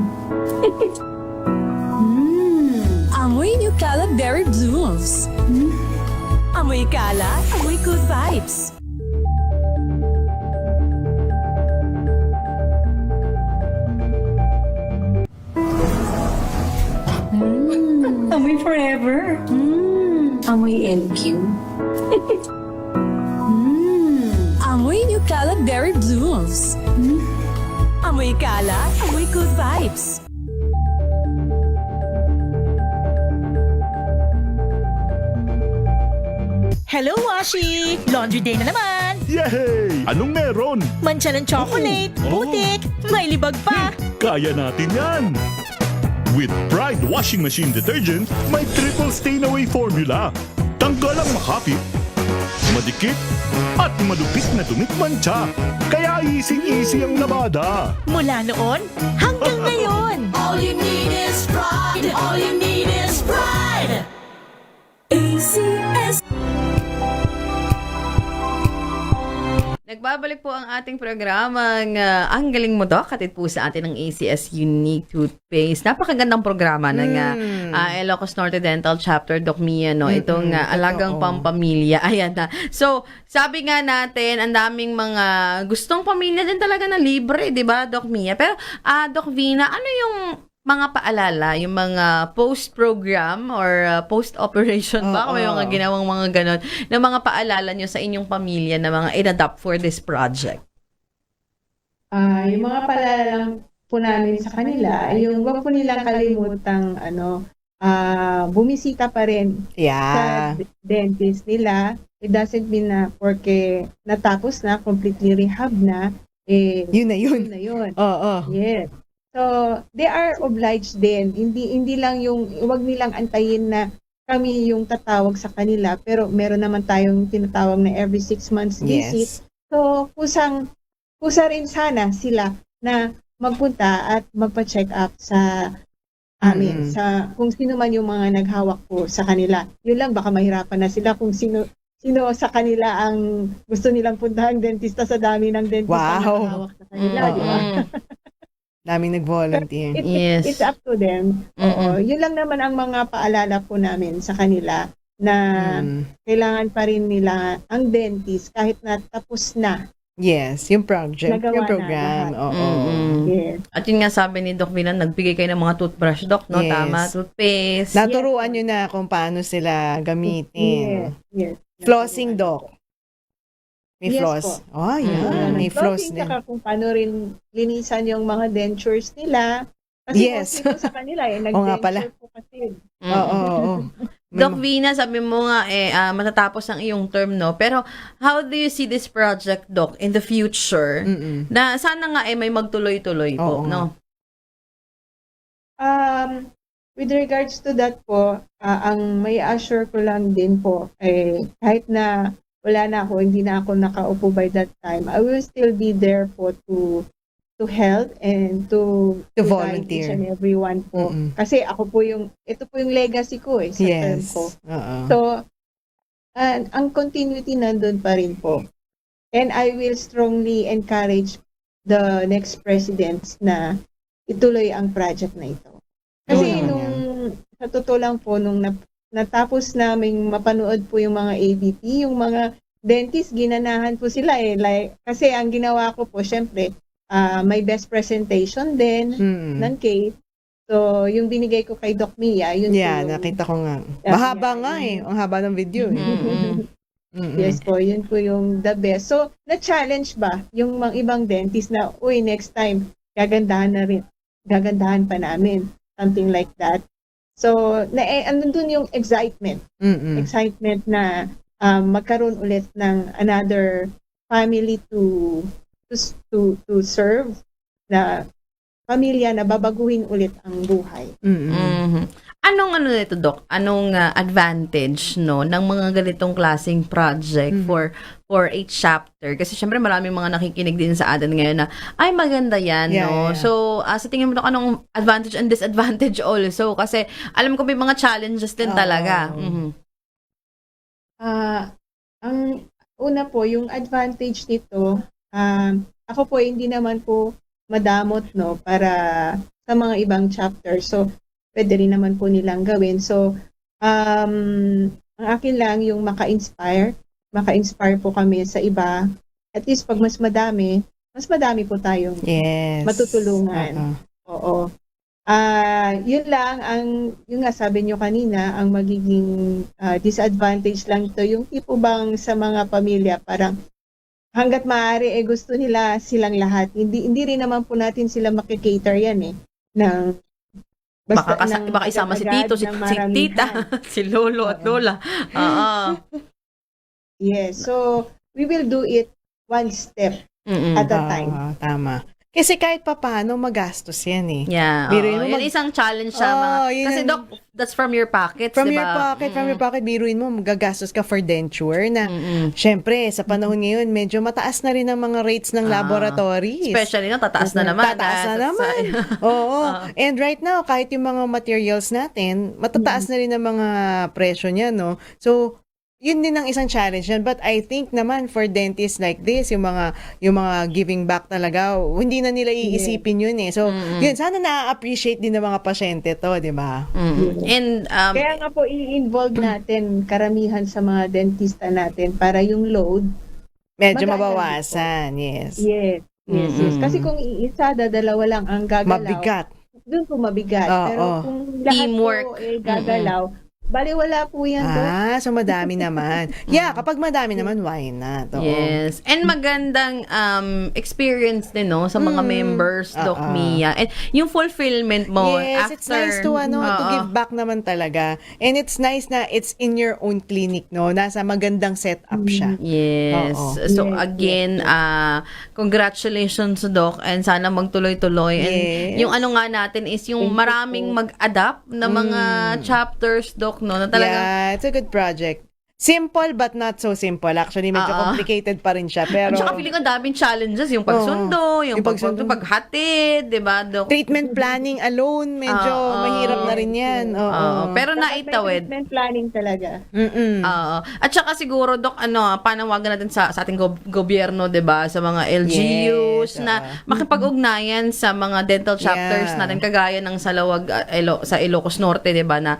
Amoy New Cala Berry Blooms. Amoy Cala, amoy good vibes. Amoy forever. Amoy LQ. Amoy New Cala Berry Blooms. Amoy Cala, amoy good vibes. Hello, Washi! Laundry day na naman! Yay! Anong meron? Mancha ng chocolate, putik, may libag pa! Kaya natin yan! With Pride Washing Machine Detergent, may triple stain-away formula. Tanggal ang makapit, madikit, at malupit na dumit mancha. Kaya easy-easy ang labada. Mula noon hanggang ngayon! All you need is pride. All you need is pride. ACS. Nagbabalik po ang ating programang Ang Galing Mo Doc, katid po sa atin ng ACS Unique Toothpaste. Napakagandang programa ng Ilocos Norte Dental Chapter, Doc Mia, no? Itong alagang pampamilya. Ayan na. So, sabi nga natin, ang daming mga gustong pamilya din talaga na libre, di ba, Doc Mia? Pero, Doc Vina, ano yung mga paalala, yung mga post-program or post-operation ba? Kung may mga ginawang mga ganon, na mga paalala nyo sa inyong pamilya na mga in-adapt for this project? Yung mga paalala lang po namin sa kanila, yung wag po nilang kalimutang bumisita pa rin sa dentist nila. It doesn't mean na porque natapos na, completely rehab na, Yun na yun. yun na yun. Oo. Yes. So, they are obliged din. Hindi lang yung, wag nilang antayin na kami yung tatawag sa kanila, pero meron naman tayong tinatawag na every 6 months visit. So, kusa rin sana sila na magpunta at magpa-check up sa amin, sa kung sino man yung mga naghawak po sa kanila. Yun lang, baka mahirapan na sila kung sino sa kanila ang gusto nilang puntahan dentista sa dami ng dentista na naghawak sa kanila, di ba? Daming nag-volunteer. It's up to them. Oo. Yun lang naman ang mga paalala po namin sa kanila na kailangan pa rin nila ang dentist kahit na tapos na. Yes, yung project, Nagawa yung program. na Oo. Yes. At yun nga sabi ni Doc Vina, nagbigay kayo ng mga toothbrush, Doc, no? Yes. Tama, toothpaste. Naturuan nyo na kung paano sila gamitin. Yes. Flossing, Doc. May Yes floss. po. Oh, yan. May floss Flossing, din. saka kung paano rin linisan yung mga dentures nila. Kasi Yes. mostly po sa kanila, Oo nga pala. nag-denture po kasi. Oo. Doc Vina, sabi mo nga, matatapos ang iyong term, no? Pero, how do you see this project, Doc, in the future? Na sana nga may magtuloy-tuloy po, Oo nga. no? With regards to that po, ang may assure ko lang din po, kahit na wala na ako, hindi na ako nakaupo by that time, I will still be there po to help and to guide volunteer. each and everyone po. Kasi ako po ito po yung legacy ko sa term Yes. ko. Oo. So, ang continuity nandun pa rin po. And I will strongly encourage the next presidents na ituloy ang project na ito. Kasi sa totoo lang po, nung natapos naming mapanood po yung mga ABP, yung mga dentist, ginanahan po sila kasi ang ginawa ko po, syempre, may best presentation din ng case. So, yung binigay ko kay Doc Mia, yun po yung, nakita ko nga. Mahaba nga Ang haba ng video Yes po, yun po yung the best. So, na-challenge ba yung mga ibang dentist na, next time, gagandahan pa namin. Something like that. So, andun yung excitement. Excitement na magkaroon ulit ng another family to serve, na pamilya na babaguhin ulit ang buhay. Anong nito, Doc? Anong advantage, no, ng mga ganitong klaseng project for a chapter? Kasi syempre maraming mga nakikinig din sa atin ngayon na, ay, maganda yan, no? Yeah. So, sa tingin mo, Doc, anong advantage and disadvantage also? Kasi alam ko may mga challenges din talaga. Ang una po, yung advantage nito, ako po hindi naman po madamot, no, para sa mga ibang chapters. So, pwede rin naman po nilang gawin. So, ang akin lang yung maka-inspire po kami sa iba. At least pag mas madami po tayong matutulungan. Oo. Yun lang, yun nga sabi nyo kanina, ang magiging disadvantage lang ito, yung tipo bang sa mga pamilya, parang hanggat maaari gusto nila silang lahat. Hindi rin naman po natin sila makikater yan ng Baka isama si tito, si tita, si lolo at lola. Yes, so we will do it one step at a time. Tama. Kasi kahit papaano magastos yan eh. Yeah. Biruin mo Yan isang challenge sa kasi Doc, that's from your pockets, From diba? your pocket, biruin mo, magagastos ka for denture na, syempre, sa panahon ngayon, medyo mataas na rin ang mga rates ng laboratories. Especially, tataas na naman. Oo. And right now, kahit yung mga materials natin, matataas na rin ang mga presyo niya, no? So, yun din ang isang challenge yan. But I think naman for dentists like this, yung mga giving back talaga, hindi na nila iisipin yun eh. So, yun, sana na-appreciate din ng mga pasyente to, di ba? And, kaya nga po, i-involve natin karamihan sa mga dentista natin para yung load medyo mabawasan. Yes. Kasi kung iisa, dalawa lang ang gagalaw. Mabigat. Doon po mabigat. Pero kung lahat teamwork po gagalaw, bali wala po yan doon. So madami naman. Yeah, kapag madami naman, why not? Oo. Yes. And magandang experience din, no, sa mga members, Doc Mia. And yung fulfillment mo yes, after... it's nice to give back naman talaga. And it's nice na it's in your own clinic, no? Nasa magandang setup siya. Yes. So again, congratulations, Doc, and sana magtuloy-tuloy. And yung ano nga natin is yung maraming mag-adapt na mga chapters, Doc, no, na talagang it's a good project. Simple but not so simple. Actually, medyo complicated pa rin siya. Pero, at saka feeling ko daming challenges. Yung pagsundo, yung paghatid, di ba, Doc? Treatment planning alone, medyo mahirap na rin yan. Pero naitawid. Treatment planning talaga. At saka siguro, Doc, panawagan natin sa ating gobyerno, di ba, sa mga LGUs na makipag-ugnayan sa mga dental chapters natin, kagaya ng Salawag, sa Ilocos Norte, di ba, na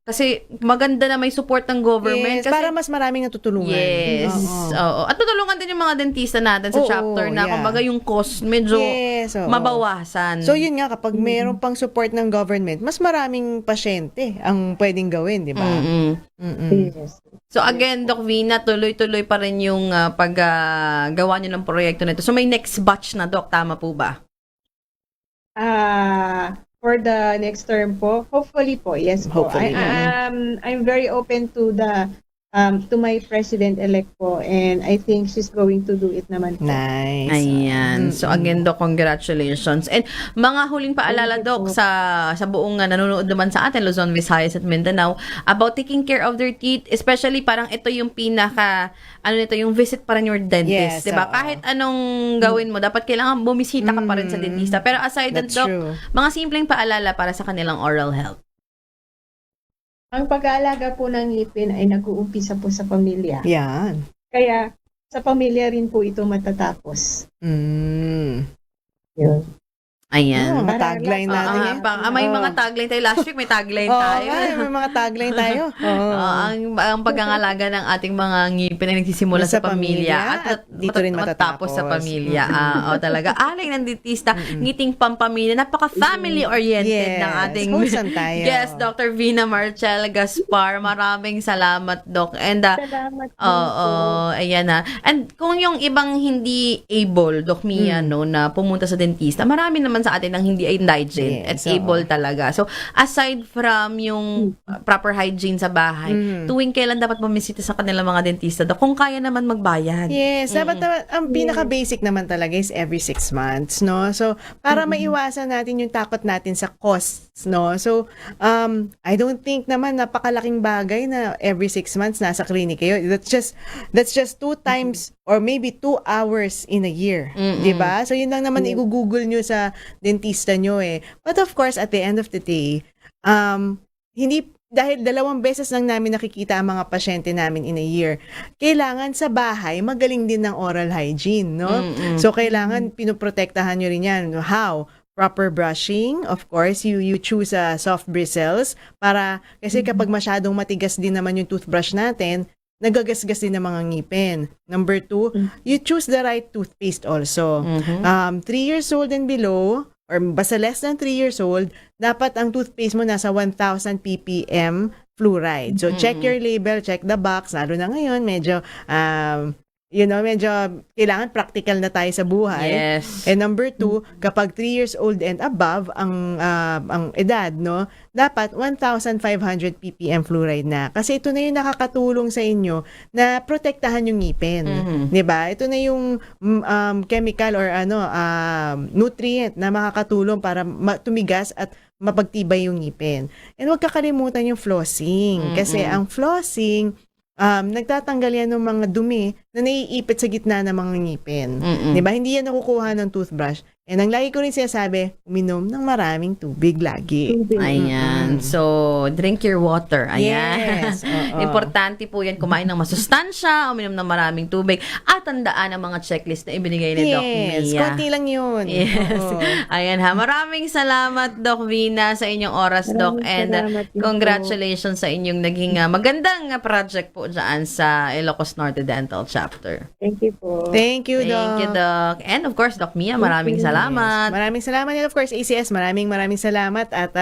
kasi maganda na may support ng government. Yes, kasi, para mas maraming natutulungan. Yes. Oo. At tutulungan din yung mga dentista natin sa chapter na kumbaga yung cost medyo mabawasan. So yun nga, kapag mayroon pang support ng government, mas maraming pasyente ang pwedeng gawin, di ba? Yes. So again, Doc Vina, tuloy-tuloy pa rin yung paggawa nyo ng proyekto nito. So may next batch na, Doc. Tama po ba? For the next term po, hopefully po, yes po. I'm very open to to my president-elect po, and I think she's going to do it naman po. Nice. Ayan. So again, Doc, congratulations. And mga huling paalala, Doc, sa buong nanonood naman sa atin, Luzon, Visayas at Mindanao, about taking care of their teeth, especially parang ito yung yung visit pa rin your dentist, diba? Kahit anong gawin mo, dapat kailangan bumisita ka pa rin sa dentista. Pero aside that, Doc, mga simpleng paalala para sa kanilang oral health. Ang pag-aalaga po ng ngipin ay nag-uumpisa po sa pamilya. Yan. Kaya sa pamilya rin po ito matatapos. Yun. Ayan. Mga tagline natin. May mga tagline tayo. Last week may tagline tayo. May mga tagline tayo. Ang pagangalaga ng ating mga ngipin ay nagsisimula sa pamilya at dito rin matatapos sa pamilya. Talaga. Alay ng dentista, ngiting pampamilya. Napaka-family oriented ng ating guest, Dr. Vina Marchel Gaspar. Maraming salamat, Doc. And salamat po. Ayan na. And kung yung ibang hindi able, Doc Mia, na pumunta sa dentista, marami naman sa atin ang hindi indigent at able talaga. So, aside from yung proper hygiene sa bahay, tuwing kailan dapat bumisita sa kanilang mga dentista, kung kaya naman magbayad. Yes, dapat ang pinaka-basic naman talaga is every 6 months, no? So, para maiwasan natin yung takot natin sa costs, no? So, I don't think naman napakalaking bagay na every 6 months nasa clinic kayo. That's just 2 times or maybe 2 hours in a year. Diba? So, yun lang naman i-google nyo sa dentista nyo eh. But of course, at the end of the day, hindi dahil 2 beses lang namin nakikita ang mga pasyente namin in a year, kailangan sa bahay magaling din ng oral hygiene, no? So kailangan pinoprotektahan nyo rin yan. How? Proper brushing, of course, you choose soft bristles para kasi kapag masyadong matigas din naman yung toothbrush natin, nagagasgas din ng mga ngipin. Number 2, you choose the right toothpaste also. 3 years old and below, or basta less than 3 years old, dapat ang toothpaste mo nasa 1,000 ppm fluoride. So, check your label, check the box. Lalo na ngayon, medyo, medyo kailangan practical na tayo sa buhay. Yes. And number 2, kapag 3 years old and above ang edad, no, dapat 1,500 ppm fluoride na. Kasi ito na yung nakakatulong sa inyo na protektahan yung ngipin. 'Di ba? Ito na yung chemical or nutrient na makakatulong para tumigas at mapagtibay yung ngipin. And huwag kakalimutan yung flossing. Kasi ang flossing, nagtatanggal yan ng mga dumi na naiipit sa gitna ng mga ngipin. Diba? Hindi yan nakukuha ng toothbrush. And ang lagi ko rin sinasabi, uminom ng maraming tubig lagi. Ayan. So, drink your water. Ayan. Yes. Importante po yan. Kumain ng masustansya, uminom ng maraming tubig, at tandaan ang mga checklist na ibinigay ni Doc Mia. Yes. Konti lang yun. Yes. Oo. Ayan ha. Maraming salamat, Doc Vina, sa inyong oras, Doc. And salamat din po. congratulations sa inyong naging magandang project po dyan sa Ilocos Norte Dental Chapter. Thank you po. Thank you, Doc. Thank you, Doc. And of course, Doc Mia, maraming salamat. Maraming salamat. And of course, ACS, maraming salamat at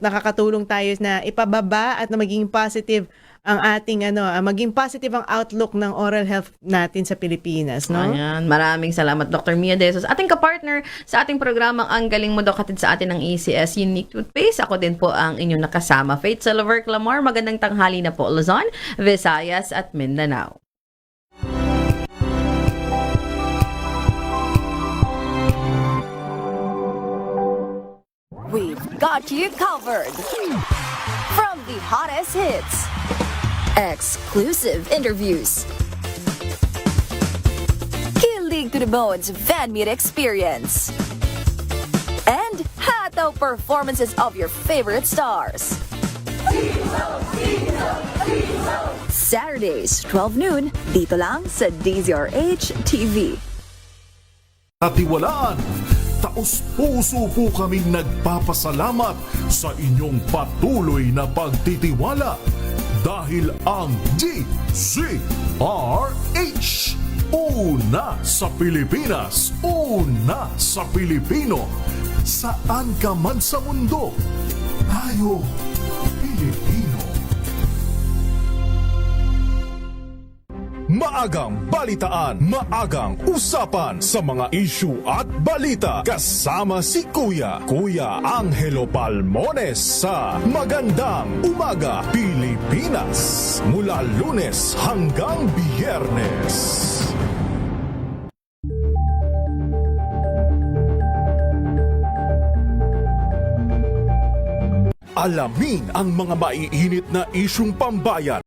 nakakatulong tayo na ipababa at na maging positive ang ating maging positive ang outlook ng oral health natin sa Pilipinas, no? Ayan, maraming salamat Dr. Mia Desos. Ating kapartner sa ating programang Ang Galing Mo, Doc, hatid sa atin ng ACS Unique Toothpaste. Ako din po ang inyong nakasama, Faith Silver Clamor. Magandang tanghali na po, Luzon, Visayas at Mindanao. We've got you covered. From the hottest hits, exclusive interviews, kilig to the bones fan meet experience, and hataw performances of your favorite stars. Saturdays, 12 noon, dito lang sa DZRH TV. Katiwalaan, taos-puso po kaming nagpapasalamat sa inyong patuloy na pagtitiwala dahil ang DZRH, una sa Pilipinas, una sa Pilipino, saan ka man sa mundo, tayo Pilipino. Maagang balitaan, maagang usapan sa mga issue at balita kasama si Kuya Angelo Palmones sa Magandang Umaga Pilipinas mula Lunes hanggang Biyernes. Alamin ang mga maiinit na isyung pambayan